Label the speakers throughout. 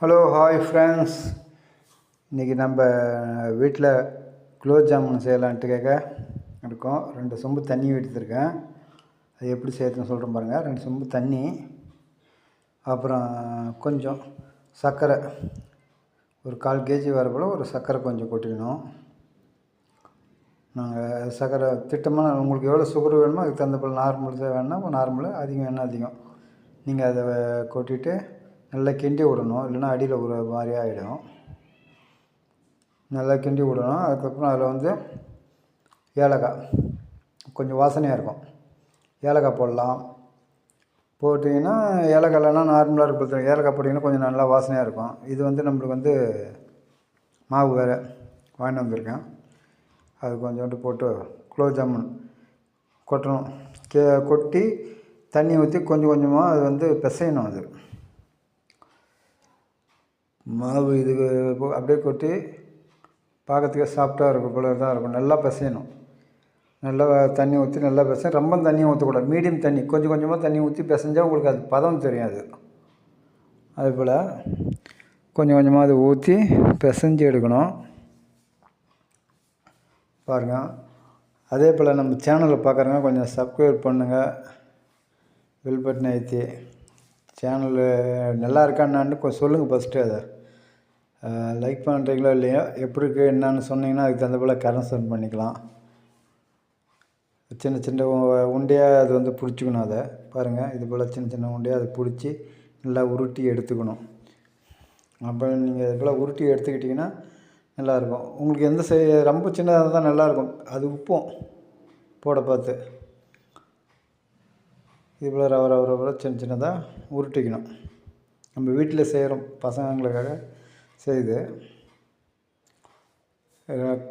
Speaker 1: Hello hi friends. இன்றைக்கி நம்ம வீட்டில் குலோப் ஜாமுன் செய்யலான்ட்டு இருக்கோம். 2 சொம்பு தண்ணி எடுத்துருக்கேன். அது எப்படி செய்யறதுன்னு சொல்கிறேன் பாருங்கள். 2 சொம்பு தண்ணி, அப்புறம் கொஞ்சம் சர்க்கரை, ஒரு 1/4 kg வர போல் ஒரு சர்க்கரை கொஞ்சம் கொட்டிக்கணும். நாங்கள் சர்க்கரை திட்டமாக உங்களுக்கு எவ்வளோ சுகர் வேணுமோ அதுக்கு தகுந்த போல் நார்மல் வேணும்னா நார்மலு, அதிகம் வேணால் அதிகம். நீங்கள் அதை கொட்டிட்டு நல்லா கிண்டி விடணும், இல்லைன்னா அடியில் ஒரு மாதிரி ஆகிடும். நல்லா கிண்டி விடணும். அதுக்கப்புறம் அதில் ஏலக்காய் கொஞ்சம் வாசனையாக இருக்கும், ஏலக்காய் போடலாம். போட்டிங்கன்னா ஏலக்காய் இல்லைன்னா நார்மலாக இருக்கும். ஏலக்காய் போட்டிங்கன்னா கொஞ்சம் நல்லா வாசனையாக இருக்கும். இது நம்மளுக்கு மாவு வேறு வாங்கிட்டு வந்திருக்கேன். அது கொஞ்சோண்டு போட்டு குலோப் ஜாமுன் கொட்டணும். கொட்டி தண்ணி ஊற்றி கொஞ்சம் கொஞ்சமாக அது பிசையணும். அது மாவு இதுக்கு அப்படியே கொட்டி பார்க்கறதுக்கே சாஃப்டாக இருக்கும் போல தான் இருக்கும். நல்லா பிசையணும். நல்லா தண்ணி ஊற்றி நல்லா பிசையும். ரொம்ப தண்ணியும் ஊற்றக்கூடாது, மீடியம் தண்ணி, கொஞ்சம் கொஞ்சமாக தண்ணி ஊற்றி பிசைஞ்சால் உங்களுக்கு அது பதம் தெரியாது. அதுபோல் கொஞ்சம் கொஞ்சமாக அது ஊற்றி பிசைஞ்சு எடுக்கணும். பாருங்கள். அதே போல் நம்ம சேனலில் பார்க்குறவங்க கொஞ்சம் சப்ஸ்கிரைப் பண்ணுங்கள், பெல் பட்டனை ஏற்றி. சேனலு நல்லா இருக்கான்னு கொஞ்சம் சொல்லுங்கள். ஃபஸ்ட்டு அதை லைக் பண்ணுறீங்களோ இல்லையோ, எப்படி இருக்குது என்னன்னு சொன்னீங்கன்னா அதுக்கு தகுந்த போல் கரெக்ஷன் பண்ணிக்கலாம். சின்ன சின்ன உண்டையாக அது பிடிச்சிக்கணும். அதை பாருங்கள், இது போல் சின்ன சின்ன உண்டையாக அதை பிடிச்சி நல்லா உருட்டி எடுத்துக்கணும். அப்புறம் நீங்கள் இது போல் உருட்டி எடுத்துக்கிட்டிங்கன்னா நல்லாயிருக்கும். உங்களுக்கு எந்த ரொம்ப சின்னதாக தான் நல்லாயிருக்கும். அது உப்பும் போட பார்த்து இது போல் ரவ சின்ன சின்னதாக உருட்டிக்கணும். நம்ம வீட்டில் செய்கிறோம், பசங்களுக்காக செய்து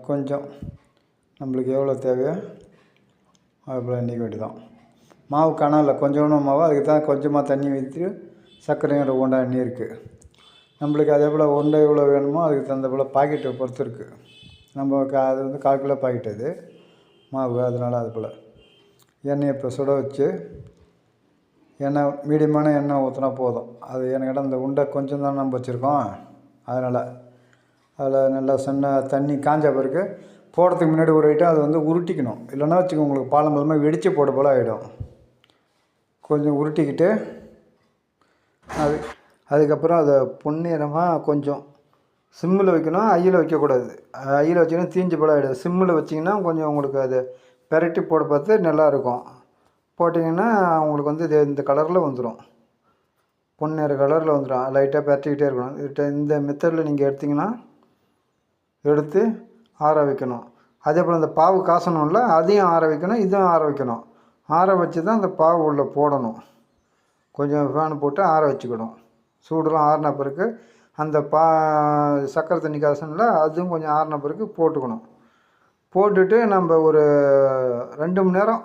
Speaker 1: கொஞ்சம் நம்மளுக்கு எவ்வளோ தேவையோ அதுபோல் எண்ணிக்க வேண்டியதான். மாவு காணாமல் கொஞ்சோண்டு மாவு, அதுக்கு தான் கொஞ்சமாக தண்ணி ஊற்றி சர்க்கரையும் உண்டா எண்ணி இருக்குது. நம்மளுக்கு அதே போல் உண்டை எவ்வளோ வேணுமோ அதுக்கு தகுந்த போல் பாக்கெட்டை பொறுத்து இருக்குது. நம்ம அது 1/4 கிலோ பாக்கெட் அது மாவு. அதனால் அது போல் எண்ணெயை இப்போ சுட வச்சு எண்ணெய் மீடியமான எண்ணெய் ஊற்றினா போதும். அது எனக்கு இந்த உண்டை கொஞ்சம் தான் நம்ம வச்சுருக்கோம். அதனால் அதில் நல்லா தண்ணி காஞ்ச பிறகு போடுறதுக்கு முன்னாடி ஒரு ஐட்டம் அது உருட்டிக்கணும். இல்லைன்னா வச்சுக்கோங்க, உங்களுக்கு பாலம் மூலமாக வெடித்து போட போல் ஆகிடும். கொஞ்சம் உருட்டிக்கிட்டு அதுக்கப்புறம் அதை பொன்னிறமாக கொஞ்சம் சிம்மில் வைக்கணும், ஹையில் வைக்கக்கூடாது. ஹையில் வச்சிங்கன்னா தீஞ்சு போல் ஆகிடும். சிம்மில் வச்சிங்கன்னா கொஞ்சம் உங்களுக்கு அது பெரட்டி போட பார்த்து நல்லாயிருக்கும். போட்டிங்கன்னா உங்களுக்கு இது இந்த கலரில் வந்துடும், பொன்னிற கலரில் வந்துடும். லைட்டாக பெரட்டிக்கிட்டே இருக்கணும். இந்த மெத்தடில் நீங்கள் எடுத்திங்கன்னா எடுத்து ஆற வைக்கணும். அதே போல் இந்த பாவு காசணும்ல, அதையும் ஆற வைக்கணும், இதுவும் ஆற வைக்கணும். ஆற வச்சு தான் அந்த பாவு உள்ளே போடணும். கொஞ்சம் ஃபேன் போட்டு ஆற வச்சுக்கணும். சூடெலாம் ஆறின பிறகு அந்த சக்கரை தண்ணி காசனில் அதுவும் கொஞ்சம் ஆறின பிறகு போட்டுக்கணும். போட்டுட்டு நம்ம ஒரு 2 மணி நேரம்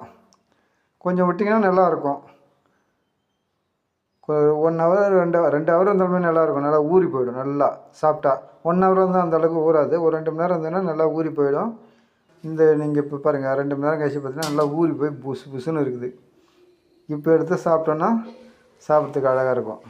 Speaker 1: கொஞ்சம் விட்டிங்கன்னா நல்லாயிருக்கும். 1 ஹவர் 2 ஹவர் இருந்தாலுமே நல்லாயிருக்கும். நல்லா ஊறி போயிடும். நல்லா சாப்பிட்டா 1 ஹவர் இருந்தால் அந்தளவுக்கு ஊறாது. ஒரு 2 மணி நேரம் இருந்ததுன்னா நல்லா ஊறி போயிடும். நீங்கள் இப்போ பாருங்கள், 2 மணி நேரம் கழிச்சு பார்த்தீங்கன்னா நல்லா ஊறி போய் புசு புசுன்னு இருக்குது. இப்போ எடுத்து சாப்பிட்டோன்னா சாப்பிட்றதுக்கு அழகாக இருக்கும்.